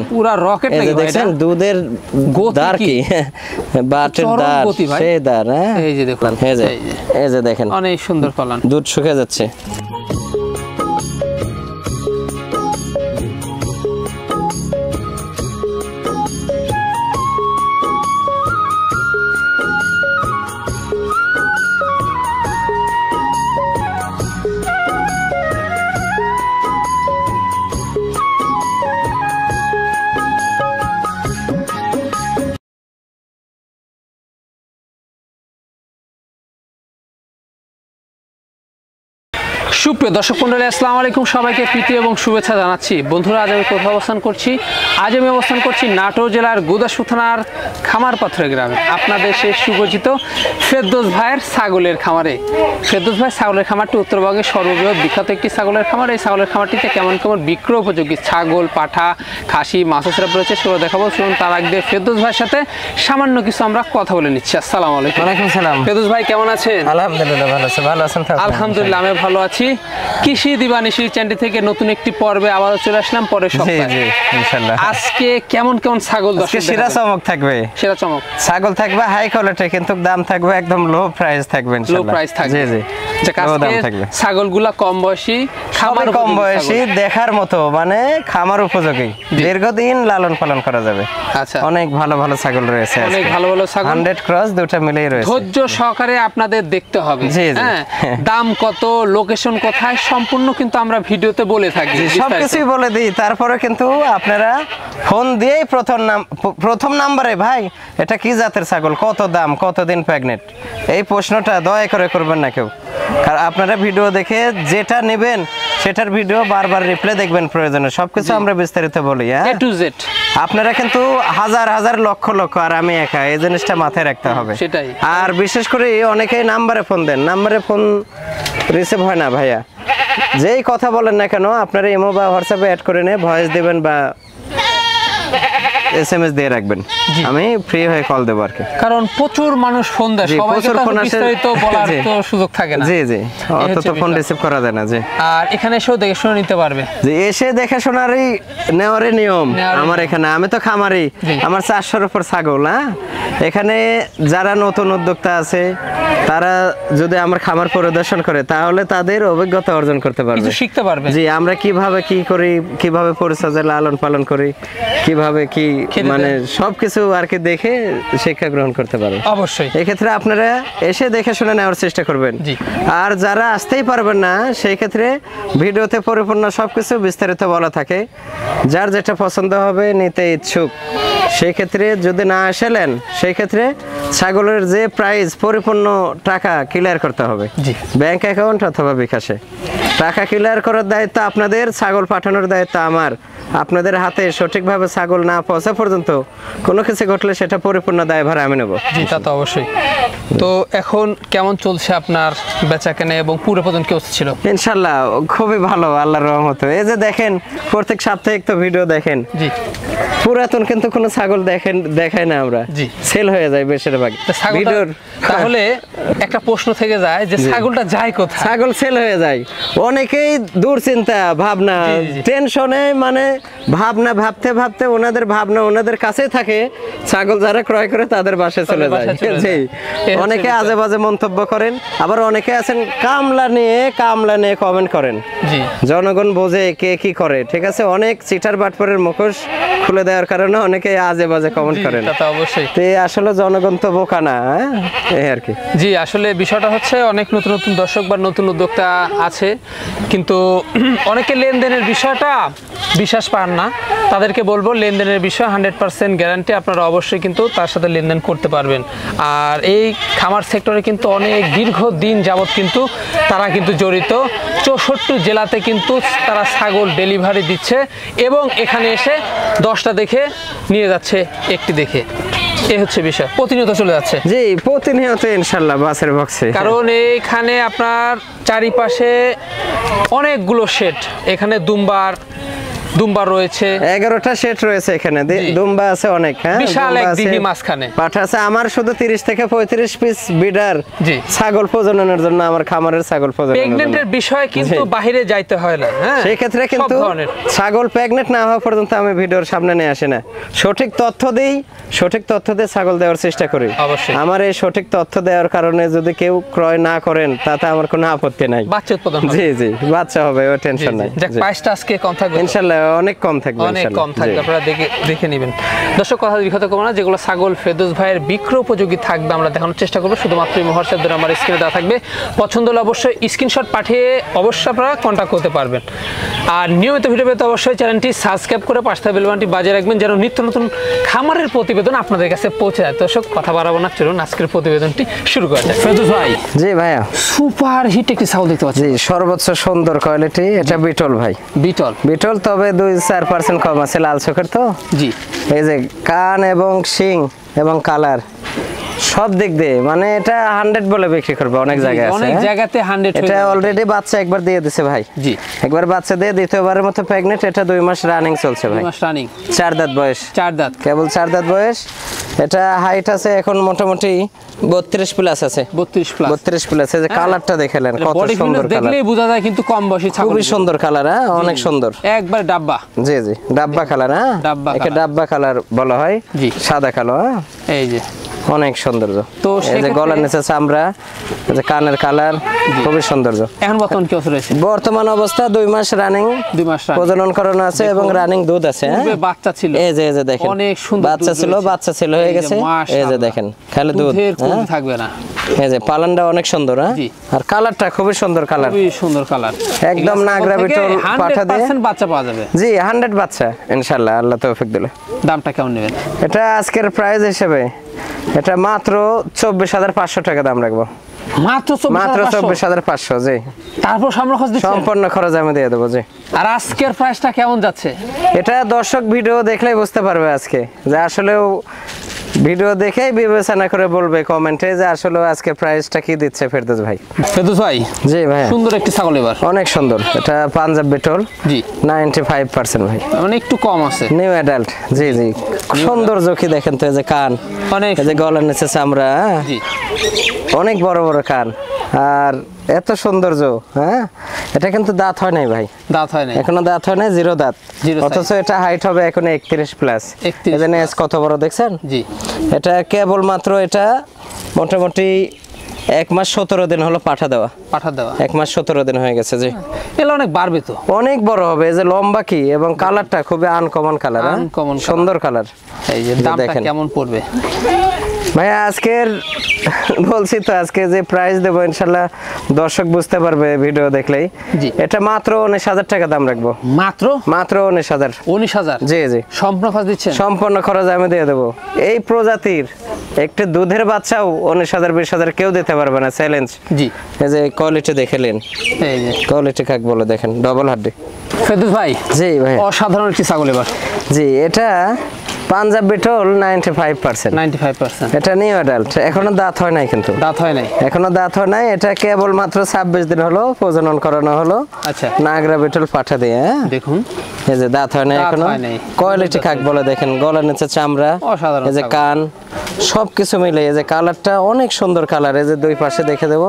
পুরো রকেট লাগে ভাই। দেখেন দুধের দার কি বাটের দার সে দার। হ্যাঁ এই যে দেখুন, এই যে দেখেন অনেক সুন্দর ফলন, দুধ শুকিয়ে যাচ্ছে। সুপ্রিয় দর্শক মণ্ডলী, আসসালামু আলাইকুম। সবাইকে প্রীতি এবং শুভেচ্ছা জানাচ্ছি। বন্ধুরা, আজ আমি কোথায় অবস্থান করছি? আজ আমি অবস্থান করছি নাটোর জেলার গুদাসপুর থানার খামারপাথর গ্রামে, আপনাদের সেই সুপরিচিত ফেরদৌস ভাইয়ের ছাগলের খামারে। ফেরদৌস ভাইয়ের ছাগলের খামারটি উত্তরবঙ্গের সর্ববৃহৎ বিখ্যাত একটি ছাগলের খামার। এই ছাগলের খামারটিতে কেমন কেমন বিক্রয় উপযোগী ছাগল, পাঠা, খাসি, মাছসেরা রয়েছে সেগুলো দেখাবো। শুনুন, তার আগে ফেরদৌস ভাইয়ের সাথে সামান্য কিছু আমরা কথা বলে নিচ্ছি। আসসালামু আলাইকুম। ওয়ালাইকুম সালাম। ফেরদৌস ভাই কেমন আছেন? আলহামদুলিল্লাহ ভালো আছি। ভালো আছেন? আলহামদুলিল্লাহ আমি ভালো আছি। কৃষি দিবানিশির চ্যানেল থেকে নতুন একটি পর্বে আবারও চলে আসলাম পরের সপ্তাহে। ইনশাআল্লাহ আজকে কেমন কেমন ছাগল দর্শক? সেরা চমক থাকবে, সেরা চমক ছাগল থাকবে, হাই কোয়ালিটি, কিন্তু দাম থাকবে একদম লো প্রাইস থাকবে ইনশাআল্লাহ। লো প্রাইস থাকবে। জি জি, দাম থাকবে। ছাগলগুলা কম বয়সী, খামার কম বয়সী, দেখার মতো, মানে খামার উপযোগী, দীর্ঘদিন লালন পালন করা যাবে। আচ্ছা, অনেক ভালো ভালো ছাগল রয়েছে, অনেক ভালো ভালো ছাগল, 100 ক্রস দুটো মিলেই রয়েছে। ধৈর্য সহকারে আপনাদের দেখতে হবে। হ্যাঁ, দাম কত, লোকেশন কোথায়, সম্পূর্ণ কিন্তু আমরা ভিডিওতে বলে থাকি, সবকিছুই বলে দিই। তারপরে কিন্তু আপনারা ফোন দিয়েই প্রথম নাম্বারে, ভাই এটা কি জাতের ছাগল, কত দাম, কতদিন প্রেগনেন্ট, এই প্রশ্নটা দয়া করে করবেন না কেউ। কারণ আপনারা ভিডিও দেখে যেটা নেবেন সেটার ভিডিও বারবার রিপ্লে দেখবেন প্রয়োজনে। সবকিছু আমরা বিস্তারিত বলি। এ টু জেড আপনারা কিন্তু হাজার হাজার লক্ষ লক্ষ, আর আমি একা, এই জিনিসটা মাথায় রাখতে হবে। সেটাই। আর বিশেষ করে অনেকেই নাম্বারে ফোন দেন, নাম্বারে ফোন রিসিভ হয় না ভাইয়া। যেই কথা বলেন না কেন, আপনারা ইমো বা হোয়াটসঅ্যাপে অ্যাড করে নিয়ে ভয়েস দিবেন বা এসএমএস দিয়ে রাখবেন, আমি ফ্রি হয়ে কল দেব আর কি। কারণ প্রচুর মানুষ ফোন দেয়, সবাইকে তো বিস্তারিত বলার তো সুযোগ থাকে না। জি জি, অত তো ফোন রিসিভ করা যায় না। জি, আর এখানে এসেও দেখে শুনে নিতে পারবে। জি, এসে দেখে শোনারই নেওয়ারই নিয়ম আমার এখানে। আমি তো খামারি, আমার 400-এর উপর ছাগল। হ্যাঁ, এখানে যারা নতুন উদ্যোক্তা আছে তারা যদি আমার খামার পরিদর্শন করে তাহলে তাদের অভিজ্ঞতা অর্জন করতে পারবে, কিছু শিখতে পারবে। জি, আমরা কিভাবে কি করি, কিভাবে পরিচর্যা লালন পালন করি, কিভাবে কি, মানে সবকিছু আর কি দেখে শিক্ষা গ্রহণ করতে পারবে। অবশ্যই এক্ষেত্রে আপনারা এসে দেখে শুনে নেওয়ার চেষ্টা করবেন। আর যারা আসতেই পারবেন না, সেই ক্ষেত্রে ভিডিওতে পরিপূর্ণ সবকিছু বিস্তারিত বলা থাকে। যার যেটা পছন্দ হবে, নিতে ইচ্ছুক, সেই ক্ষেত্রে যদি না আসেন, সেই ক্ষেত্রে ছাগলের যে প্রাইস পরিপূর্ণ টাকা ক্লিয়ার করতে হবে ব্যাংক অ্যাকাউন্ট অথবা বিকাশে। টাকা ক্লিয়ার করার দায়িত্ব আপনাদের, ছাগল পাঠানোর দায়িত্ব আমার। আপনাদের হাতে সঠিকভাবে ছাগল না পৌঁছা পর্যন্ত কোনো কিছু ঘটলে সেটা পরিপূর্ণ দায়ভার আমি নেব। জি, তা তো অবশ্যই। তো এখন কেমন চলছে আপনার বেচাকেনা এবং পুরো পর্যন্ত কি ছিল? ইনশাআল্লাহ খুবই ভালো, আল্লাহর রহমতে। এই যে দেখেন, প্রত্যেক সাপ্তাহিক তো ভিডিও দেখেন। জি, পুরাতন কিন্তু কোনো ছাগল দেখাই না আমরা। জি, সেল হয়ে যায় বেশিরভাগ ভিডিওর। তাহলে একটা প্রশ্ন থেকে যায় যে ছাগলটা যায় কোথায়? ছাগল সেল হয়ে যায়, অনেকেই দুশ্চিন্তা ভাবনা টেনশনে, মানে ভাবনা ভাবতে ভাবতে ওনাদের ভাবনা ওনাদের কাছেই থাকে, ছাগল যারা ক্রয় করে তাদের বাসায় চলে যায়। জি, অনেকে আজে বাজে মন্তব্য করেন, আবার অনেকে আছেন কামলা নিয়ে কমেন্ট করেন। জি, জনগণ বোঝে কে কি করে, ঠিক আছে। অনেক চিটার বাটপারের মুখোশ খুলে দেওয়ার কারণে অনেকে আজে বাজে কমেন্ট করেন। অবশ্যই, আসলে জনগণ তো বোকা না, এই আর কি। জি, আসলে বিষয়টা হচ্ছে অনেক নতুন নতুন দর্শক বা নতুন উদ্যোক্তা আছে, কিন্তু অনেকে লেনদেনের বিষয়টা বিশ্বাস পান না। তাদেরকে বলবো, লেনদেনের বিষয় 100% গ্যারান্টি, আপনারা অবশ্যই কিন্তু তার সাথে লেনদেন করতে পারবেন। আর এই খামার সেক্টরে কিন্তু অনেক দীর্ঘদিন যাবৎ কিন্তু তারা কিন্তু জড়িত। 64 জেলাতে কিন্তু তারা ছাগল ডেলিভারি দিচ্ছে এবং এখানে এসে 10টা দেখে নিয়ে যাচ্ছে, একটি দেখে। এই হচ্ছে বিষয়, প্রতিনিয়ত চলে যাচ্ছে। জি, প্রতিনিয়ত ইনশাআল্লাহ বাসের বক্সে। কারণ এইখানে আপনার চারিপাশে অনেকগুলো শেড, এখানে দুম্বার, দুম্বা রয়েছে, 11টা সেট রয়েছে এখানে। দুম্বা আছে অনেক, হ্যাঁ বিশাল এক দিঘি মাঝখানে। পাঠা আছে আমার শুধু 30 থেকে 35 পিস বিডার ছাগল প্রজননের জন্য, আমার খামারের ছাগল প্রজননের জন্য। প্রেগন্যান্টের বিষয় কিন্তু বাইরে যাইতে হয় না, হ্যাঁ সেই ক্ষেত্রে কিন্তু ছাগল প্রেগন্যান্ট না হওয়া পর্যন্ত আমি ভিডিওর সামনে নিয়ে আসি না। সঠিক তথ্য দেই, সঠিক তথ্য দিয়ে ছাগল দেওয়ার চেষ্টা করি। আমার এই সঠিক তথ্য দেওয়ার কারণে যদি কেউ ক্রয় না করেন তাতে আমার কোনো আপত্তি নাই। বাচ্চা উৎপাদন জি জি বাচ্চা হবে, ওই টেনশন নাই। প্রাইসটা আজকে কম থাকবে ইনশাআল্লাহ, অনেক কম থাকবে, অনেক কম থাকবে, আপনারা দেখে নেবেন। দর্শক কথা বিখ্যাত করবো না, যেগুলো ছাগল ফেরদৌস ভাইয়ের বিক্রয় উপযোগী থাকবে আমরা দেখানোর চেষ্টা করবো। শুধুমাত্র হোয়াটসঅ্যাপ ধরে আমার স্ক্রিনে দেওয়া থাকবে, পছন্দ হলে অবশ্যই স্ক্রিনশট পাঠিয়ে অবশ্যই আপনারা কন্ট্যাক্ট করতে পারবেন। আর নিয়মিত ভিডিও পেতে অবশ্যই চ্যানেলটি সাবস্ক্রাইব করে পাশে বেল বাটনটি বাজিয়ে রাখবেন, যেন নিত্য নতুন খামারের প্রতিবেদন আপনাদের কাছে পৌঁছে যায়। দর্শক কথা বাড়াবো না, চলুন আজকের প্রতিবেদনটি শুরু করা যায়। ফেরদৌস ভাই, জি ভাইয়া, সুপার হিট একটি ছাগল দেখতে পাচ্ছি। জি সর্বোচ্চ সুন্দর কোয়ালিটি, এটা বিটল ভাই। বিটল তবে 2-4% কম আছে, লাল চোখের তো। জি এই যে কান এবং শিং এবং কালার সব দিক দিয়ে মানে এটা 100 বলে বিক্রি করবে, অনেক জায়গায় আছে, অনেক জায়গাতে 100। এটা অলরেডি বাচ্চা একবার দিয়ে দিছে ভাই। জি একবার বাচ্চা দিয়ে দ্বিতীয়বারের মতো প্রেগন্যান্ট। এটা 2 মাস রানিং চলছে ভাই, 2 মাস রানিং, 4 দাঁত বয়স, 4 দাঁত, কেবল 4 দাঁত বয়স। এটা হাইট আছে এখন মোটামুটি 32 প্লাস আছে, 32 প্লাস। এই যে কালারটা দেখলেন কত সুন্দর কালার, দেখলেই বোঝা যায় কিন্তু কম বয়সী ছাগল, খুবই সুন্দর কালার, হ্যাঁ অনেক সুন্দর, একবার ডাব্বা। জি জি ডাব্বা কালার, হ্যাঁ একে ডাব্বা কালার বলা হয়, জি সাদা কালো, হ্যাঁ এই যে অনেক সৌন্দর্য। তো এই যে গলার নিচে চামড়া, এই যে কানের কালার, খুবই সৌন্দর্য। এখন বর্তমান কি অবস্থা রয়েছে? বর্তমান অবস্থা 2 মাস রানিং, 2 মাস প্রজনন করানো আছে এবং রানিং দুধ আছে, হ্যাঁ বাচ্চা ছিল, এই যে দেখেন অনেক সুন্দর বাচ্চা ছিল, বাচ্চা ছিল হয়ে গেছে, এই যে দেখেন খালি দুধ থাকবে না। এই যে পালনটা অনেক সুন্দর, হ্যাঁ আর কালারটা খুবই সুন্দর কালার, খুবই সুন্দর কালার, একদম নাগরা বিটল পাঠা দিয়ে 100% বাচ্চা পাওয়া যাবে। জি 100 বাচ্চা ইনশাআল্লাহ, আল্লাহ তৌফিক দিলে। দামটা কেমন নেবেন? এটা আজকের প্রাইস হিসেবে এটা মাত্র 24,500 টাকা দাম রাখবো। মাত্র 24,500। জি তারপর সম্পূর্ণ খরচ আমি দিয়ে দেবো। জি আর আজকের প্রাইসটা কেমন যাচ্ছে? এটা দর্শক ভিডিও দেখলেই বুঝতে পারবে আজকে, যে আসলেও ভিডিও দেখেই বিবেচনা করে বলবে কমেন্টে যে আসলে আজকে প্রাইসটা কি দিচ্ছে ফেরদৌস ভাই। ফেরদৌস ভাই, জি ভাই, সুন্দর একটি ছাগল, এবার অনেক সুন্দর। এটা পাঞ্জাব বিটল, জি 95% ভাই, মানে একটু কম আছে, নিউ অ্যাডাল্ট। জি জি সুন্দর চোখি দেখেন তো, এই যে কান, অনেক এই যে গলার নিচে চামড়া, জি অনেক বড় বড় কান আর এত সৌন্দর্য, হ্যাঁ এটা কিন্তু দাঁত হয় নাই ভাই, দাঁত হয় নাই এখনো, দাঁত হয় নাই, 0 দাঁত, অথচ এটা হাইট হবে এখন 31 প্লাস। এই যে নেজ কত বড় দেখছেন? জি এটা কেবল মাত্র এটা মোটামুটি 1 মাস 17 দিন হলো পাঠা দেওয়া, 1 মাস 17 দিন হয়ে গেছে। জি এগুলো অনেক বাড়বে তো, অনেক বড় হবে। এই যে লম্বা কি এবং কালারটা খুবই আনকমন কালার, সুন্দর কালার। এই যে দামটা কেমন পড়বে ভাই? আজকের বলছি তো, আজকে যে প্রাইস দেবো ইনশাআল্লাহ দর্শক বুঝতে পারবে ভিডিও দেখলেই। এটা মাত্র 19,000 টাকা দাম রাখবো, মাত্র 19,000। জি জি সম্পূর্ণ খরচ দিচ্ছেন? সম্পূর্ণ খরচ আমি দিয়ে দেবো। এই প্রজাতির একটু দুধের বাচ্চাও 19,000 20,000 কেউ দিতে পারবে না, চ্যালেঞ্জ। জি এই যে কোয়ালিটি দেখলেন, এই যে কোয়ালিটি কাক বলে দেখেন, ডবল হাড্ডি। ফেরদৌস ভাই, জি ভাই অসাধারণ একটি ছাগল এবার। জি এটা পাঞ্জাব বিটল 95%। এটা নিউ অ্যাডাল্ট, এখনো দাঁত হয় নাই, কিন্তু এখনো দাঁত হয় নাই। এটা কেবল মাত্র 26 দিন হলো প্রজনন করানো হলো। আচ্ছা নাগরা বিটল পাঠা দিয়ে, দেখুন এই যে দাঁত হয় নাই এখনো, কোয়ালিটি কাক বলে দেখেন, গলার নিচে চামড়া, এই যে কান, সবকিছু মিলে। এই যে কালারটা অনেক সুন্দর কালার, এই যে দুই পাশে দেখে দেবো,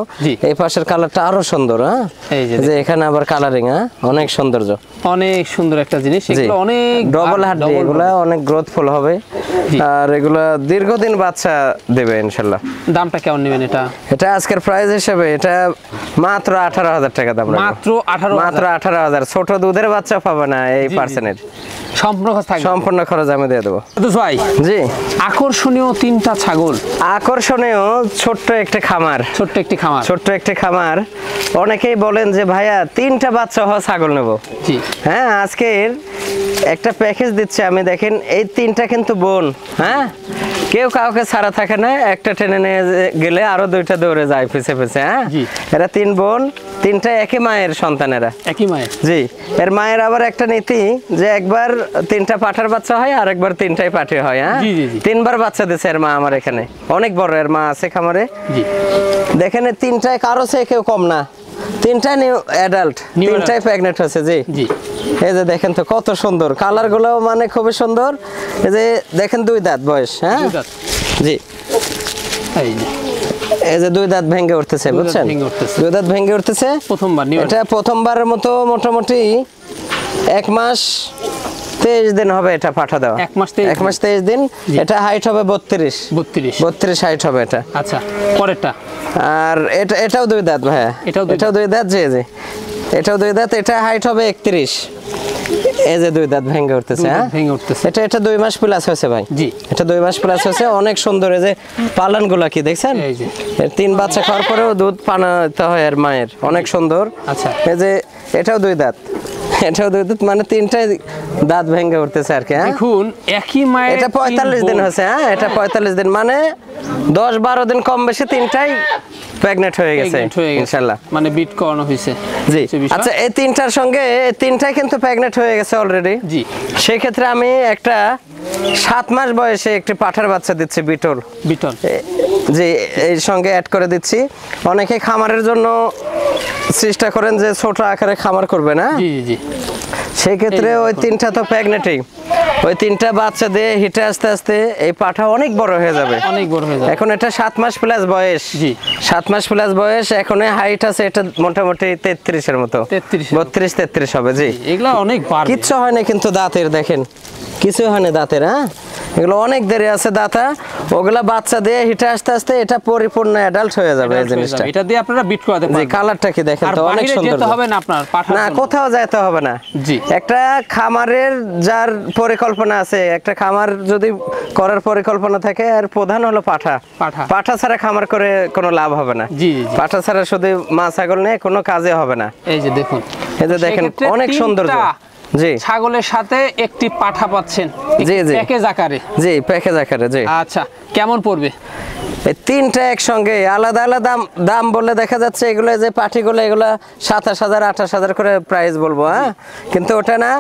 এই পাশের কালারটা আরো সুন্দর, হ্যাঁ এই যে এখানে আবার কালারিং, হ্যাঁ অনেক সৌন্দর্য, অনেক সুন্দর একটা জিনিস। এগুলো অনেক ডবল হাড্ডি, এগুলো অনেক গ্রোথফুল হবে আর এগুলা দীর্ঘদিন বাচ্চা দেবে ইনশাআল্লাহ। দামটা কেমন নেবেন এটা? এটা আজকের প্রাইস হিসেবে এটা মাত্র 18,000 টাকা দাম রাখবো, মাত্র 18,000। ছোট দুধের বাচ্চা পাবে না এই পার্সেন্টের, সম্পূর্ণ খরচ আমি দিয়ে দেবো। ভাই জি আকর্ষণীয় 3টা ছাগল, আকর্ষণীয় ছোট্ট একটি খামার। অনেকেই বলেন যে ভাইয়া 3টা বাচ্চা হওয়া ছাগল নেবো। হ্যাঁ আজকের একটা প্যাকেজ দিচ্ছে আমি, দেখেন এই 3টা কিন্তু বোন, হ্যাঁ কেউ কাউকে ছাড়া থাকে না, একটা টেনে নিয়ে গেলে আরো 2টা দৌড়ে যায় পিছে পিছে। হ্যাঁ এরা 3 বোন, 3টা একই মায়ের সন্তানেরা, একই মায়ের। জি এর মায়ের আবার একটা নীতি যে একবার 3টা পাঠার বাচ্চা হয় আর একবার 3টাই পাঠি হয়। হ্যাঁ 3বার বাচ্চা দিচ্ছে এর মা আমার এখানে, অনেক বড় এর মা আছে খামারে। দেখেন 3টায় কারো চেয়ে কেউ কম না, তিনটা নিউ অ্যাডাল্ট, তিনটাই প্রেগনেন্ট হয়েছে। জি জি, এই যে দেখেন তো কত সুন্দর, কালার গুলো মানে খুবই সুন্দর। এই যে দেখেন 2 দাঁত বয়স। হ্যাঁ জি, এই যে 2 দাঁত ভেঙে উঠতেছে, বুঝছেন? 2 দাঁত ভেঙে উঠতেছে প্রথমবার। এটা প্রথমবারের মতো মোটামুটি 1 মাস 23 দিন হবে এটা পাঠা দেওয়া। 1 মাস 23 দিন। এটা হাইট হবে 32 হাইট হবে এটা। আচ্ছা, পরেরটা। আর এটাও 2 দাঁত ভাইয়া, এটাও 2 দাঁত। জি জি, এটাও 2 দাঁত। এটা হাইট হবে 31। এই যে 2 দাঁত ভেঙে উঠতেছে। হ্যাঁ ভেঙে উঠতেছে। এটা 2 মাস প্লাস হয়েছে ভাই। জি, এটা 2 মাস প্লাস হয়েছে, অনেক সুন্দর। এই যে পালনগুলা কি দেখছেন? এই যে 3 বাচ্চা খাওয়ার পরেও দুধ পানাতে হয় আর মায়ের, অনেক সুন্দর। আচ্ছা, এই যে এটাও 2 দাঁত, এটাও 2 দাঁত, মানে 3টাই দাঁত ভেঙে উঠতেছে আর কি। হ্যাঁ দেখুন একই মায়ের। এটা 45 দিন হয়েছে। হ্যাঁ এটা 45 দিন, মানে 10-12 দিন কম বেশি তিনটাই প্রেগনেন্ট হয়ে গেছে ইনশাআল্লাহ, মানে বিট করানো হয়েছে। জি আচ্ছা, এই তিনটার সঙ্গে এই তিনটাই কিন্তু প্রেগনেন্ট হয়ে গেছে অলরেডি। জি, সেই ক্ষেত্রে আমি একটা 7 মাস বয়সে একটি পাঠার বাচ্চা দিচ্ছি, বিটল। জি, এর সঙ্গে অ্যাড করে দিচ্ছি। অনেকে খামারের জন্য চেষ্টা করেন যে ছোট আকারে খামার করবে না। জি জি, সেই ক্ষেত্রে ওই তিনটা তো প্রেগনেন্টই, ওই তিনটা বাচ্চা দিয়ে হিটে আস্তে আস্তে এই পাঠা অনেক বড় হয়ে যাবে, অনেক বড় হয়ে যাবে। এখন এটা 7 মাস প্লাস বয়স। জি, 7 মাস প্লাস বয়স। এখন হাইট আছে এটা মোটামুটি 33 এর মতো, 32-33 হবে। জি, এগুলা অনেক বাড়বে। কিচ্ছু হয় না কিন্তু দাঁতের, দেখেন কিছু হয় না দাঁতের। হ্যাঁ এগুলো অনেক দেরি আছে দাঁতা, ওগুলা বাচ্চা দিয়ে হিটে আস্তে আস্তে এটা পরিপূর্ণ অ্যাডাল্ট হয়ে যাবে এই জিনিসটা। এটা দিয়ে আপনারা বিট করাতে পারবেন। জি, কালারটা কি দেখেন তো, অনেক সুন্দর। যেতে হবে না আপনার পাঠা, না কোথাও যেতে হবে না। জি, একটা খামারের যার পরিকল্পনা আছে, একটা খামার যদি করার পরিকল্পনা থাকে, আর প্রধান হলো পাঠা। পাঠা ছাড়া খামার করে কোনো লাভ হবে না। জি, পাঠা ছাড়া শুধু মা ছাগল নিয়ে কোনো কাজে হবে না। এই যে দেখুন, এই যে দেখেন অনেক সুন্দর। জি, ছাগলের সাথে একটি পাঠা পাচ্ছেন। জি জি, প্যাকেজ আকারে। জি, প্যাকেজ আকারে। জি, আচ্ছা, কেমন পড়বে? এই তিনটা একসঙ্গে আলাদা আলাদা দাম বলে দেখা যাচ্ছে, এগুলো যে পাঠিগুলো এগুলো 27,000 28,000 করে প্রাইস বলবো। হ্যাঁ কিন্তু ওটা না,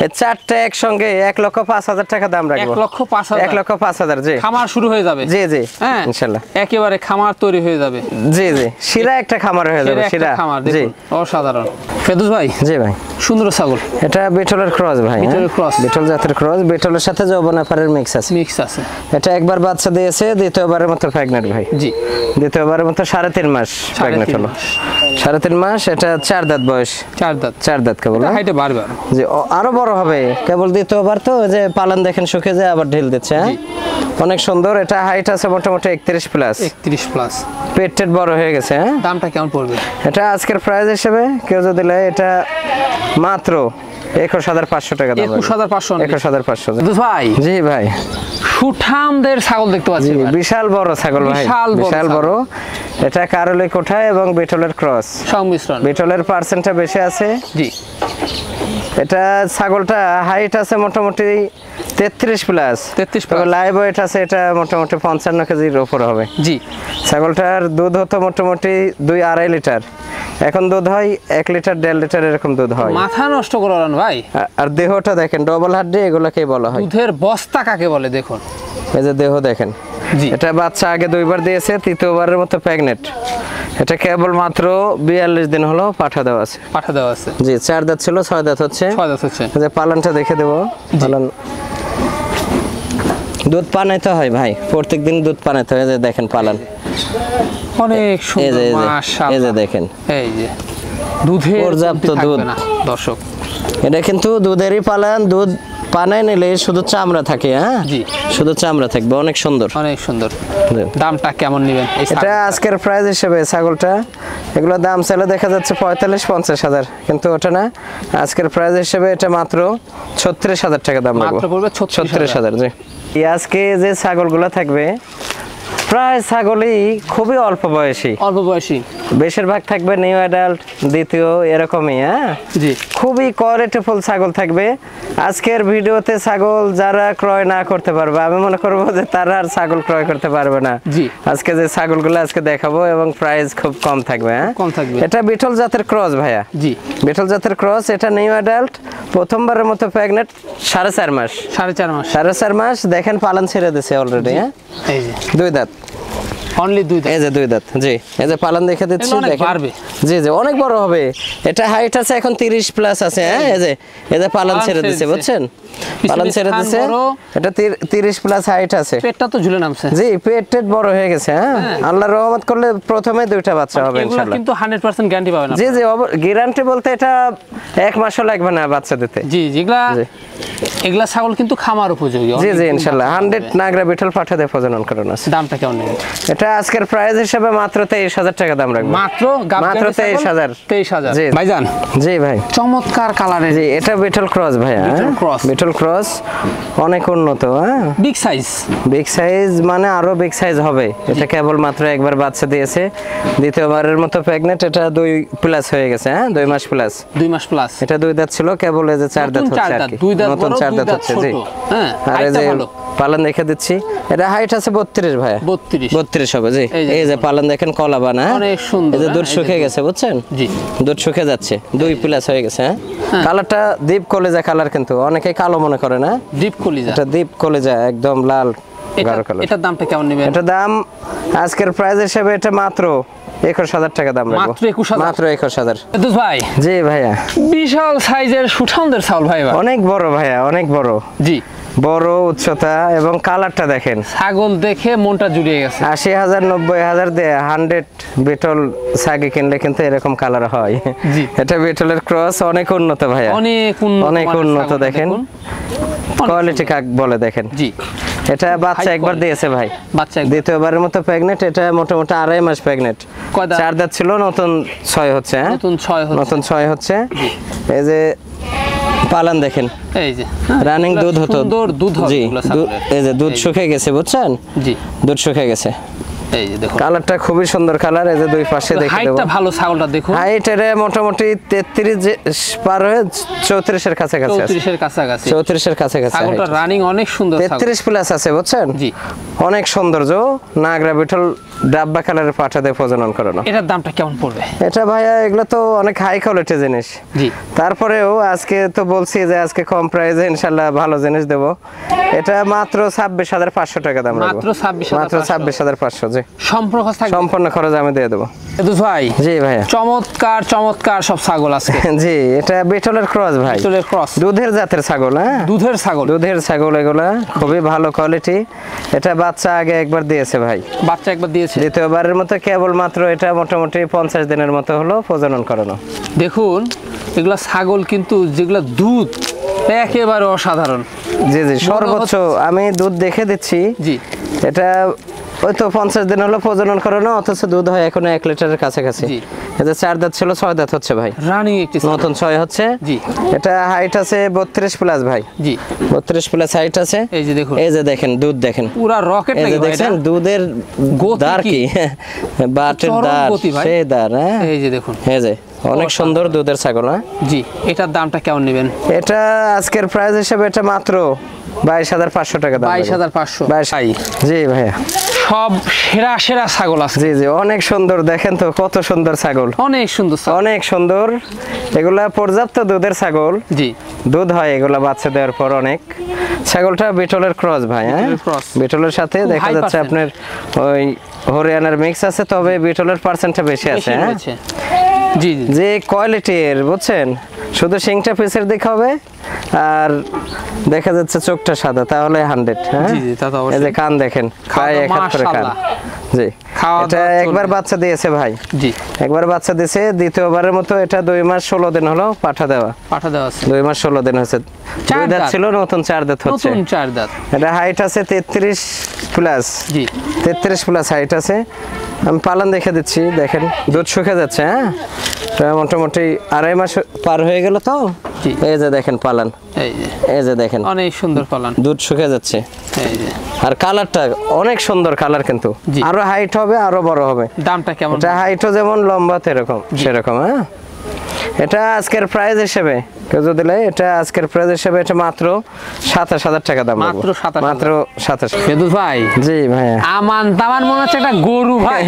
এই চারটা একসঙ্গে 1,05,000 টাকা দাম রাখবো। 1,05,000। 1,05,000। জি, খামার শুরু হয়ে যাবে। জি জি, হ্যাঁ ইনশাআল্লাহ একেবারে খামার তৈরি হয়ে যাবে। জি জি, শিরা একটা খামার হয়ে যাবে। শিরা খামার, জি, অসাধারণ। ফেরদৌস ভাই। জি ভাই, সুন্দর ছাগল। এটা বিটলের ক্রস ভাই। বিটলের ক্রস, বিটল জাতের ক্রস, বিটলের সাথে যৌবনাপারের মিক্স আছে। এটা একবার বাচ্চা দিয়েছে, দ্বিতীয়বারের মতো প্রেগন্যান্ট ভাই। জি, দ্বিতীয়বারের মতো 3.5 মাস প্রেগন্যান্ট হলো। 3.5 মাস। এটা 4 দাঁত বয়স। 4 দাঁত কেবল। হাইটে বাড়বে জি, আরো বড় হবে কেবল দ্বিতীয়বার তো, যে পালন দেখেন শুকে যায় আবার ঢিল দিচ্ছে। হ্যাঁ অনেক সুন্দর। এটা হাইট আছে মোটামুটি 31 প্লাস। পেট বড় হয়ে গেছে। হ্যাঁ দামটা কেমন পড়বে? এটা আজকের প্রাইস হিসেবে কেউ যদি নেয়, এটা মাত্র 21,500 টাকা দাম। 21,500 ভাই। জি ভাই, সুঠামদের ছাগল দেখতে পাচ্ছি। বিশাল বড় ছাগল ভাই, বিশাল বড়। এটা কারলি কোঠা এবং বিটলের ক্রস সংমিশ্রণ। বিটলের পার্সেন্টটা বেশি আছে। জি, এটা ছাগলটা হাইট আছে মোটামুটি 33 প্লাস। 33 লাইভ ওয়েট আছে এটা মোটামুটি 55 কেজির উপর হবে। জি, ছাগলটার দুধ হতো মোটামুটি 2-2.5 লিটার, এখন দুধ হয় 1 লিটার 1.5 লিটার এরকম দুধ হয়। মাথা নষ্ট করেন ভাই। আর দেহটা দেখেন, ডবল হাড্ডি, এগুলোকেই বলা হয় দুধের বস্তা কাকে বলে দেখুন। এই যে দেহ দেখেন। এটা বাচ্চা আগে 2বার দিয়েছে, তৃতীয়বারের মতো প্রেগনেন্ট। এটা কেবল মাত্র 42 দিন হলো পাঠা দেওয়া আছে। জি, 4 দাঁত ছিল, 6 দাঁত হচ্ছে। যে পালনটা দেখে দেবো। পালন দুধ পানাইতে হয় ভাই, প্রত্যেকদিন দুধ পানাইতে হয়। যে দেখেন পালন অনেক সুন্দর, মাশাআল্লাহ। এই যে দেখেন, এই যে দুধের পর্যাপ্ত দুধ দর্শক। এটা কিন্তু দুধেরই পালন, দুধ পানায় নিলে শুধু চামড়া থাকে। হ্যাঁ জি, শুধু চামড়া থাকবে। অনেক সুন্দর, অনেক সুন্দর। দামটা কেমন নেবেন? এটা আজকের প্রাইস হিসেবে ছাগলটা, এগুলো দাম চাইলে দেখা যাচ্ছে 45-50 হাজার, কিন্তু ওটা না, আজকের প্রাইস হিসেবে এটা মাত্র 36,000 টাকা দাম রাখবো। 36,000। জি, আজকে যে ছাগলগুলো থাকবে প্রায় ছাগলই খুবই অল্প বয়সী। বেশিরভাগ থাকবে নিউ অ্যাডাল্ট, দ্বিতীয় এরকমই। হ্যাঁ জি, খুবই কোয়ালিটিফুল ছাগল থাকবে আজকের ভিডিওতে। ছাগল যারা ক্রয় না করতে পারবে, আমি মনে করবো যে তারা আর ছাগল ক্রয় করতে পারবে না। জি, আজকে যে ছাগলগুলো আজকে দেখাবো, এবং প্রাইস খুব কম থাকবে। হ্যাঁ কম থাকবে। এটা বিটল জাতের ক্রস ভাইয়া। জি, বিটল জাতের ক্রস। এটা নিউ অ্যাডাল্ট, প্রথমবারের মতো প্রেগনেন্ট, 4.5 মাস। 4.5 মাস দেখেন, পালন ছেড়ে দিছে অলরেডি। হ্যাঁ এই যে 2 দাঁত। অনলি 2 দাঁত। এই যে 2 দাঁত, জি। এই যে পালন দেখে দিচ্ছি, দেখেন। জি জি, অনেক বড় হবে। এটা হাইট আছে এখন 30 প্লাস আছে। হ্যাঁ, এই যে পালন ছেড়ে দিচ্ছে, বুঝছেন? পালন ছেড়ে দিচ্ছে, এটা 30 প্লাস হাইট আছে। পেটটা তো ঝুলে নামছে। জি, পেট বড় হয়ে গেছে। হ্যাঁ, আল্লাহর রহমত করলে প্রথমে 2টা বাচ্চা হবে ইনশাআল্লাহ। কিন্তু 100% গ্যারান্টি পাবেন জি জি, গ্যারান্টি বলতে এটা 1 মাসও লাগবে না বাচ্চা দিতে। জি, এগুলা ছাগল কিন্তু খামার উপযোগী। জি জি, ইনশাআল্লাহ 100 নাগরা বিটল পাঠা দিয়ে প্রজনন করানো আছে। দামটা কেমন নেবেন? এটা আজকের প্রাইস হিসেবে মাত্র 23,000 টাকা দাম রাখবো। মাত্র 23,000। 23,000। জি ভাইজান। জি ভাই, চমৎকার কালারের। জি, এটা বিটল ক্রস ভাই। বিটল ক্রস অনেক উন্নত। হ্যাঁ, বিগ সাইজ মানে আরো বিগ সাইজ হবে। এটা কেবল মাত্র একবার বাচ্চা দিয়েছে, দ্বিতীয়বারের মতো প্রেগন্যান্ট। এটা 2 প্লাস হয়ে গেছে। হ্যাঁ, 2 মাস প্লাস। 2 মাস প্লাস। এটা 2 দাঁত ছিল, কেবল এই যে 4 দাঁত হচ্ছে আর কি। নতুন 4 দাঁত হচ্ছে। জি, হ্যাঁ, আর এই যে পালন দেখে দিচ্ছি, এটা হাইট আছে 32 ভাই। 32 হবে। জি, এই যে পালন দেখেন, কলা বানা অনেক সুন্দর। এই যে দুধ শুকিয়ে গেছে, বুঝছেন? জি, দুধ শুকিয়ে যাচ্ছে, 2 প্লাস হয়ে গেছে। হ্যাঁ, কালারটা ডিপ কলিজা কালার, কিন্তু অনেকেই কালো মনে করে না। ডিপ কলিজা, এটা ডিপ কলিজা, একদম লাল গাঢ় কালার। এটার দামটা কেমন নেবেন? এটা দাম আজকের প্রাইস হিসেবে এটা মাত্র 21,000 টাকা দাম রাখবো। মাত্র 21,000। এদুস ভাই। জি ভাইয়া, বিশাল সাইজের সুঠামদের ছাগল ভাই। অনেক বড় ভাইয়া, অনেক বড়। জি, বড়, উচ্চতা এবং কালারটা দেখেন। ছাগল দেখে মনটা জুড়িয়ে গেছে। 80,000 90,000 দিয়ে 100 বিটল ছাগি কিনলে কিন্তু এরকম কালার হয়। জি, এটা বিটলের ক্রস, অনেক উন্নত ভাইয়া, অনেক উন্নত। দেখেন কোয়ালিটি কাক বলে, দেখেন। জি, এটা বাচ্চা একবার দিয়েছে ভাই, বাচ্চা দ্বিতীয়বারের মতো প্রেগন্যান্ট। এটা মোটামুটি 2.5 মাস প্রেগন্যান্ট। 4 দাঁত ছিল, নতুন 6 হচ্ছে। হ্যাঁ, নতুন 6 হচ্ছে। এই যে পালন দেখেন, এই যে রানিং দুধ হতো। জি, এই যে দুধ শুকিয়ে গেছে, বুঝছেন? জি, দুধ শুকিয়ে গেছে। এই যে দেখুন, কালারটা খুবই সুন্দর কালার। এই যে 2 পাশে দেখে দেব। হাইটটা ভালো ছাগলটা দেখুন। হাইট এর মোটামুটি 33 পার হয়ে 34 এর কাছাকাছি আছে। 34 এর কাছাকাছি। ছাগলটা রানিং অনেক সুন্দর। 33 প্লাস আছে, বুঝছেন? জি, অনেক সৌন্দর্য। নাগরা বিটল ডাব্বা কালারের পাঠা দিয়ে প্রজনন করানো। এটার দামটা কেমন পড়বে? এটা ভাইয়া, এগুলো তো অনেক হাই কোয়ালিটি জিনিস। জি, তারপরেও আজকে তো বলছি যে আজকে কম প্রাইসে ইনশাআল্লাহ ভালো জিনিস দেব। এটা মাত্র 26,500 টাকা দাম রাখবো। মাত্র 26,500। জি, সম্পূর্ণ খরচ আমি দিয়ে দেবো। এদুস ভাই। জি ভাইয়া, চমৎকার সব ছাগল আজকে। জি, এটা বিটলের ক্রস ভাই, বিটলের ক্রস, দুধের জাতের ছাগল। হ্যাঁ, দুধের ছাগল এগুলা খুবই ভালো কোয়ালিটি। এটা বাচ্চা আগে একবার দিয়েছে ভাই, দ্বিতীয়বারের মতো কেবল মাত্র এটা মোটামুটি 50 দিনের মতো হলো প্রজনন করানো। দেখুন, এগুলা ছাগল কিন্তু যেগুলা দুধ একেবারে অসাধারণ। জি জি, সর্বোচ্চ আমি দুধ দেখে দিচ্ছি। জি, এটা ওই তো 50 দিন হলো প্রজনন করানো, অথচ দুধ হয় এখন 1 লিটারের কাছাকাছি। এটা 4 দাঁত ছিল, 6 দাঁত হচ্ছে ভাই। রানিং একটি নতুন 6 হচ্ছে। জি, এটা হাইট আছে 32 প্লাস ভাই। জি, 32 প্লাস হাইট আছে। এই যে দেখুন, এই যে দেখেন দুধ দেখেন, পুরো রকেট লাগে ভাই। দেখেন দুধের দার কি, বাটের দার, সেই দার। হ্যাঁ, এই যে দেখুন, এই যে অনেক সুন্দর দুধের ছাগল। হ্যাঁ, জি। এটার দামটা কেমন নেবেন? এটা আজকের প্রাইস হিসেবে এটা মাত্র 22,500 টাকা দাম। 22,500। জি ভাইয়া, সব সেরা ছাগল আছে। জি জি, অনেক সুন্দর। দেখেন তো কত সুন্দর ছাগল, অনেক সুন্দর। এগুলা পর্যাপ্ত দুধের ছাগল। জি, দুধ হয় এগুলা বাচ্চা দেওয়ার পর অনেক। ছাগলটা বিটলের ক্রস ভাই। হ্যাঁ, বিটলের সাথে দেখা যাচ্ছে আপনার ওই হরিয়ানার মিক্স আছে, তবে বিটলের পার্সেন্টটা বেশি আছে। হ্যাঁ, জি, যে কোয়ালিটির, বুঝছেন? শুধু শিংটা পিসের দিক হবে আর দেখা যাচ্ছে চোখটা সাদা, তাহলে 100। হ্যাঁ, এই যে কান দেখেন, প্রায় 71 কান। জি, এটা একবার বাচ্চা দিয়েছে ভাই। জি, একবার বাচ্চা দিয়েছে, দ্বিতীয়বারের মতো এটা 2 মাস 16 দিন হলো পাঠা দেওয়া আছে। 2 মাস 16 দিন হচ্ছে। 2 দাঁত ছিল, নতুন 4 দাঁত হচ্ছে। এটা হাইট আছে 33 প্লাস। জি, 33 প্লাস হাইট আছে। আমি পালন দেখে দিচ্ছি, দেখেন দুধ শুকিয়ে যাচ্ছে। হ্যাঁ, মোটামুটি 2.5 মাস পার হয়ে গেল তো। এই যে দেখেন পালন, এই যে দেখেন অনেক সুন্দর পালন, দুধ শুকিয়ে যাচ্ছে। এই যে, আর কালারটা অনেক সুন্দর কালার, কিন্তু আরো হাইট হবে, আরো বড় হবে। দামটা কেমন? এটা হাইটও যেমন, লম্বা এরকম সেরকম। হ্যাঁ, এটা আজকের প্রাইস হিসেবে কেউ যদি দিলে, এটা আজকের প্রাইস হিসেবে এটা মাত্র 27,000 টাকা দাম। মাত্র 27,000। ফেদুস ভাই। জি ভাই, আমান তামান মনে হচ্ছে একটা গরু ভাই।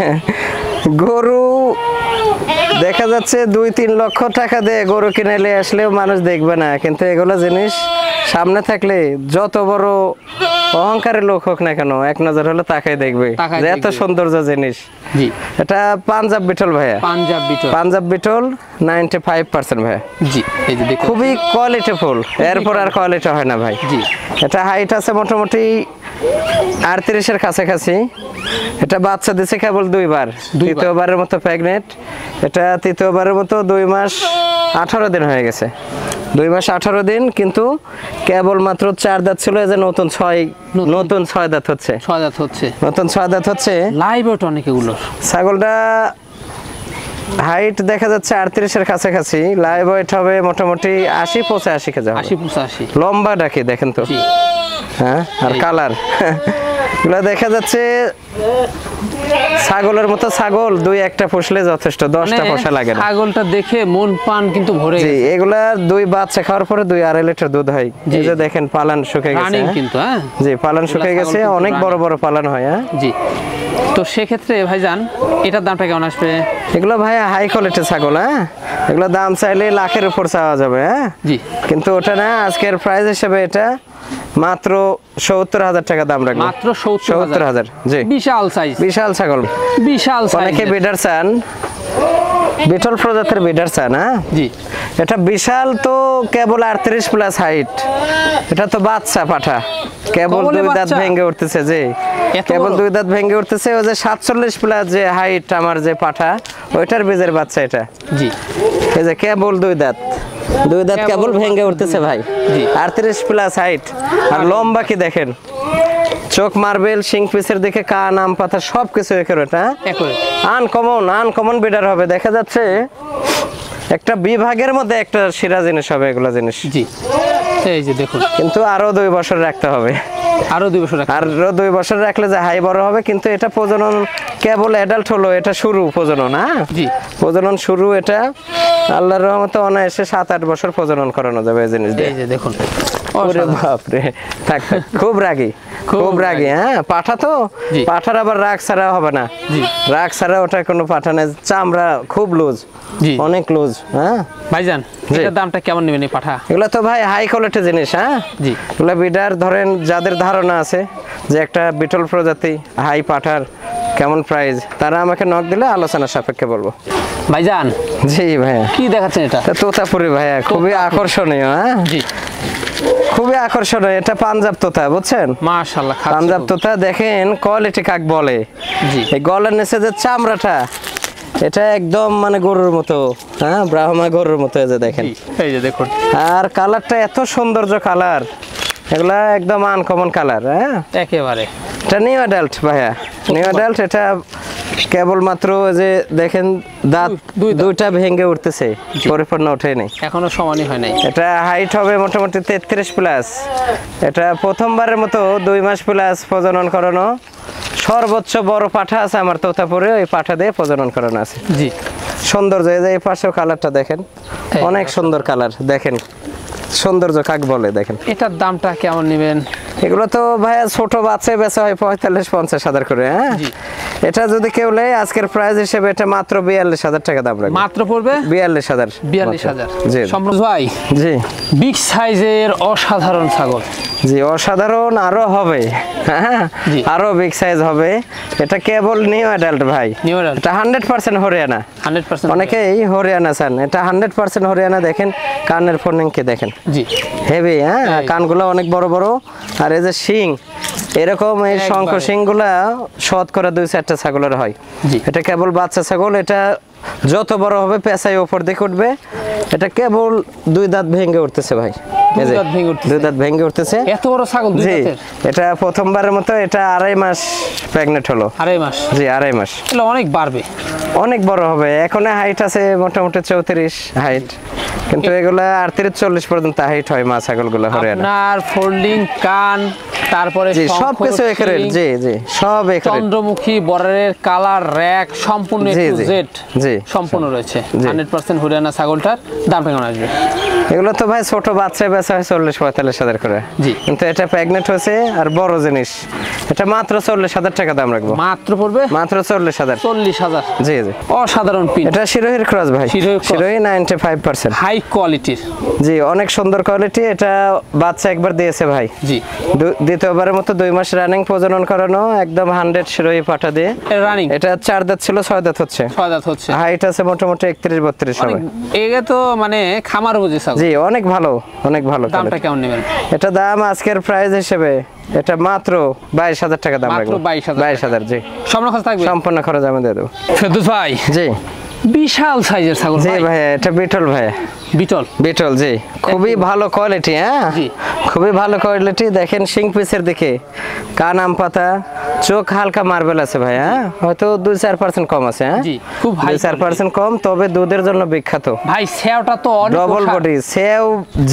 গরু দেখা যাচ্ছে 2-3 লক্ষ টাকা দিয়ে গরু কিনে নিয়ে আসলেও মানুষ দেখবে না, কিন্তু এগুলো জিনিস সামনে থাকলে যত বড় অহংকারের লোক হোক না কেন এক নজর হলে তাকাই দেখবে যে এত সৌন্দর্য জিনিস। জি, এটা পাঞ্জাব বিটল ভাইয়া, পাঞ্জাব বিটল 95% ভাইয়া। জি, এই যে দেখুন খুবই কোয়ালিটিফুল, এরপর আর কোয়ালিটি হয় না ভাই। জি, এটা হাইট আছে মোটামুটি 38-এর কাছাকাছি। এটা বাচ্চা দিছে কেবল 2বার, তৃতীয়বারের মতো প্রেগনেন্ট। এটা তৃতীয়বারের মতো 2 মাস 18 দিন হয়ে গেছে, 2 মাস 18 দিন, কিন্তু কেবল মাত্র 4 দাঁত ছিল, এই যে নতুন 6 দাঁত হচ্ছে, নতুন 6 দাঁত হচ্ছে। লাইভ ওট অনেক এগুলো। ছাগলটা হাইট দেখা যাচ্ছে 38-এর কাছাকাছি, লাইভ ওয়েট হবে মোটামুটি 80-85 কেজি হবে। 80-85 লম্বা ডাকি দেখেন তো, হ্যাঁ। আর কালার এগুলো দেখা যাচ্ছে ছাগলের মতো ছাগল 2-1টা পুষলে যথেষ্ট, 10টা পোষা লাগে না। ছাগলটা দেখে মন পান কিন্তু ভরে গেছে। এগুলা 2 বাচ্চা খাওয়ার পরে 2-2.5 লিটার দুধ হয়। এই যে দেখেন পালান শুকিয়ে গেছে কিন্তু, হ্যাঁ জি, পালান শুকিয়ে গেছে, অনেক বড় বড় পালান হয়। হ্যাঁ জি। তো সেক্ষেত্রে ভাইজান এটার দামটা কেমন আসবে? এগুলো ভাই হাই কোয়ালিটি ছাগল, হ্যাঁ। এগুলো দাম চাইলে লাখের উপর চাওয়া যাবে, হ্যাঁ জি, কিন্তু ওটা না, আজকের প্রাইস হিসেবে এটা মাত্র 70,000 টাকা দাম রাখবো। মাত্র 70,000? জি, বিশাল সাইজ, বিশাল ছাগল, বিশাল সাইজ। অনেকে বিডার চান, বিটল প্রজাতির বিডার চান, হ্যাঁ জি। এটা বিশাল তো কেবল 38+ হাইট, এটা তো বাচ্চা পাঠা, কেবল 2 দাঁত ভেঙে উঠতেছে, যে কেবল 2 দাঁত ভেঙে উঠতেছে। ওই যে 47+ যে হাইট আমার যে পাঠা, ওইটার বীজের বাচ্চা এটা। জি, এই যে কেবল 2 দাঁত কেবল ভেঙে উঠতেছে ভাই, 38+ হাইট। আর লম্বা কি দেখেন, চোখ মার্বেল, শিং পিসের দিকে কান, আম পাতা সবকিছু এটা আনকমন বিডার হবে। দেখা যাচ্ছে একটা বিভাগের মধ্যে একটা সেরা জিনিস হবে এগুলো জিনিস। জি, এই যে দেখুন, কিন্তু আরো 2 বছর রাখতে হবে, আরো 2 বছর, আরো 2 বছর রাখলে যে হাই বড় হবে। কিন্তু এটা প্রজনন কেবল অ্যাডাল্ট হলো, এটা শুরু প্রজনন, হ্যাঁ জি, প্রজনন শুরু। এটা আল্লাহর রহমতে অনায়াসে 7-8 বছর প্রজনন করানো যাবে এই জিনিস দিয়ে। এই যে দেখুন, ওরে বাপ রে, থাক খুব রাগী, খুব রাগী, হ্যাঁ। পাঠা তো, পাঠার আবার রাগ ছাড়া হবে না, রাগ ছাড়া ওটা কোনো পাঠা নেই, চামড়া খুব লুজ, অনেক লুজ, হ্যাঁ। ভাইজান এটার দামটা কেমন নেবেন এই পাঠা? এগুলো তো ভাই হাই কোয়ালিটি জিনিস, হ্যাঁ জি। এগুলো বিডার ধরেন যাদের ধারণা আছে যে একটা বিটল প্রজাতি হাই পাঠার কেমন প্রাইস, তারা আমাকে নক দিলে আলোচনা সাপেক্ষে বলবো। ভাইজান জি ভাইয়া, কি দেখাচ্ছেন এটা? তোতাপুরি ভাইয়া, খুবই আকর্ষণীয়, হ্যাঁ জি, খুবই আকর্ষণীয়। এটা পাঞ্জাব তোতা, বুঝছেন, মাশাআল্লাহ, পাঞ্জাব তোতা। দেখেন কোয়ালিটি কাক বলে, জি। এই গলার নিচে যে চামড়াটা, এটা একদম মানে গরুর মতো, হ্যাঁ ব্রাহ্মা গরুর মতো, এই যে দেখেন, এই যে দেখুন। আর কালারটা এত সৌন্দর্য কালার, এগুলা একদম আনকমন কালার, হ্যাঁ একেবারে। এটা নিউ অ্যাডাল্ট ভাইয়া, নিউ অ্যাডাল্ট। এটা কেবলমাত্র যে দেখেন দাঁত 2টা ভেঙে উঠতেছে, পরিপূর্ণ ওঠেনি, এখনো সমানই হয় নাই। এটা হাইট হবে মোটামুটি 33+। এটা প্রথমবারের মতো 2 মাস প্লাস প্রজনন করানো। সর্বোচ্চ বড় পাঠা আছে আমার তোতাপুরে, ওই পাঠা দিয়ে প্রজনন করানো আছে। জি, সৌন্দর্য, এই যে এই পাশেও কালারটা দেখেন, অনেক সুন্দর কালার। দেখেন সৌন্দর্য কাক বলে, দেখেন। এটার দামটা কেমন নেবেন? এগুলো তো ভাইয়া ছোট বাচ্চা বেচা হয় 45-50 হাজার করে, হ্যাঁ। এটা যদি কেউ নেয় আজকের প্রাইস হিসেবে এটা মাত্র 42,000 টাকা দাম রাখবে। মাত্র পড়বে 42,000। 42,000। জি সম্রাট ভাই, জি, বিগ সাইজের অসাধারণ ছাগল। জি, অসাধারণ আরো হবে, হ্যাঁ আরো বিগ সাইজ হবে। এটা কেবল নিউ অ্যাডাল্ট ভাই, নিউ অ্যাডাল্ট। এটা 100% হরিয়ানা, 100%। অনেকেই হরিয়ানা চান, এটা 100% হরিয়ানা। দেখেন কানের ফোনিংকে দেখেন, জি, হেভি, হ্যাঁ কানগুলো অনেক বড় বড়। আর এই যে শিং, এরকম এই শঙ্খ শিংগুলা শতকরা 2-4টা ছাগলের হয়। এটা কেবল বাচ্চা ছাগল, এটা যত বড় হবে পেঁচাই উপর দিকে উঠবে। এটা কেবল 2 দাঁত ভেঙে উঠতেছে ভাই, 2 দাঁত ভেঙে উঠতেছে, এত বড় ছাগল 2 দাঁতের। এটা প্রথমবারের মতো এটা 2.5 মাস প্রেগনেন্ট হলো। 2.5 মাস? জি, 2.5 মাস। তাহলে অনেক বাড়বে, অনেক বড় হবে। এখন হাইট আছে মোটামুটি 34 হাইট, কিন্তু এগুলা 38-40 পর্যন্ত হাইট হয় মা ছাগলগুলো হরিয়ানা। আপনার ফোল্ডিং কান তারপরে জি সবকিছু একের জি জি সব একের চন্দ্রমুখী বর্ডারের কালার র‍্যাক সম্পূর্ণ জি, টু জি, জেড জি, সম্পূর্ণ রয়েছে 100% হরিয়ানা ছাগলটার দামটা কেমন আসবে? এগুলো তো ভাই ছোট বাচ্চা বেচা হয় 40-45 হাজার করে। জি। কিন্তু এটা প্রেগনেন্ট হয়েছে আর বড় জিনিস, এটা মাত্র 40,000 টাকা দাম রাখবো। মাত্র পড়বে মাত্র 40,000। 40,000। জি জি অসাধারণ পিন, এটা শিরোহির ক্রস ভাই, শিরোহির cross। শিরোহি 95%। হাই কোয়ালিটির। জি অনেক সুন্দর কোয়ালিটি। এটা বাচ্চা একবার দিয়েছে ভাই, জি দ্বিতীয়বারের মতো 2 মাস রানিং প্রজনন করানো, একদম 100 শিরোহি পাঠা দিয়ে রানিং। এটা 4 দাঁত ছিল, 6 দাঁত হচ্ছে। 6 দাঁত হচ্ছে। হাইট আছে মোটামুটি 31-32 হবে। এগে তো মানে খামার বুঝে ছাগল। জি অনেক ভালো, অনেক ভালো। দামটা কেমন নেবেন? এটা দাম আজকের প্রাইস হিসেবে এটা মাত্র 22,000 টাকা দাম রাখবো। মাত্র 22,000 22,000 জি। সম্পূর্ণ খরচ থাকবে? সম্পূর্ণ খরচ আমি দিয়ে দেবো। ফেরদৌস ভাই জি বিশাল সাইজের ছাগল জি ভাই। ভাই, এটা বিটল ভাই, বিটল। বিটল জি খুবই ভালো কোয়ালিটি। হ্যাঁ জি। খুবই ভালো কোয়ালিটি। দেখেন শিং পিসের দিকে, কান আম পাতা, চোখ হালকা মার্বেল আছে ভাই। হ্যাঁ হয়তো 2-4% কম আছে। হ্যাঁ জি খুব হাই 2-4% কম, তবে দুধের জন্য বিখ্যাত। ভাই সেওটা তো অনেক ডবল বডি, সেও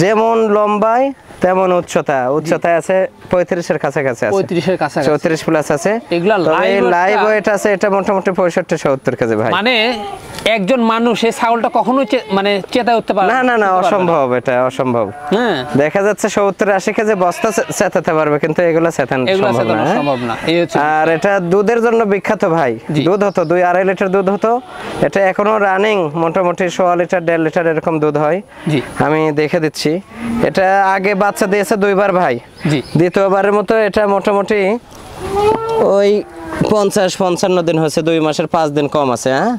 যেমন লম্বায় তেমন উচ্চতায় আছে 35-এর কাছাকাছি আছে, 35-এর কাছে 34 প্লাস আছে। এগুলা লাইভ ওয়েট আছে এটা মোটামুটি 65-70 কেজি ভাই। মানে একজন মানুষ এই ছাগলটা কখনো মানে চেতায় উঠতে পারে না না না, অসম্ভব, এটা অসম্ভব। হ্যাঁ দেখা যাচ্ছে 70-80 কেজি বস্তা চেতাতে পারবে, কিন্তু এগুলো চেতানো সম্ভব না। সম্ভব না। এই হচ্ছে আর এটা দুধের জন্য বিখ্যাত ভাই। দুধ হতো 2-2.5 লিটার দুধ হতো, এটা এখনো রানিং মোটামুটি 1.5 লিটার 1.5 লিটার এরকম দুধ হয়। জি আমি দেখে দিচ্ছি। এটা আগে বাচ্চা দিয়েছে 2 বার ভাই। জি দ্বিতীয়বারের মতো এটা মোটামুটি ওই 50-55 দিন হয়েছে, 2 মাসের 5 দিন কম আছে। হ্যাঁ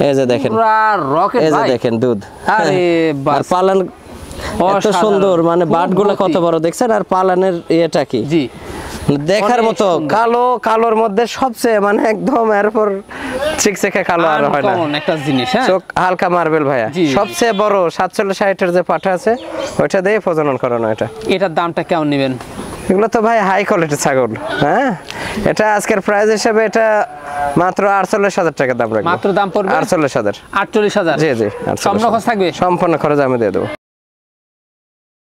এই যে দেখেন, পুরা রকেট এই যে ভাই। দেখেন দুধ। আরে আর বাস পালান এত অসাধারণ। সুন্দর, মানে খুব বাটগুলো কত গতি। বড় দেখছেন, আর পালানের ইয়েটা কি জি দেখার অনেক মতো। সুন্দর। কালোর মধ্যে সবচেয়ে মানে একদম এরপর চিকচিকে কালো আর হয় না। আনকমন একটা জিনিস। হ্যাঁ চোখ হালকা মার্বেল ভাইয়া। জি। সবচেয়ে বড় 47-60 যে পাঠা আছে ওইটা দিয়ে প্রজনন করানো এটা। এটার দামটা কেমন নেবেন? এগুলো তো ভাই হাই কোয়ালিটি ছাগল। হ্যাঁ এটা আজকের প্রাইস হিসেবে এটা মাত্র 48,000 টাকা দাম রাখবো। মাত্র দাম পড়বে 48,000। 48,000। জি জি সম্পূর্ণ খরচ থাকবে? সম্পূর্ণ খরচ আমি দিয়ে দেবো।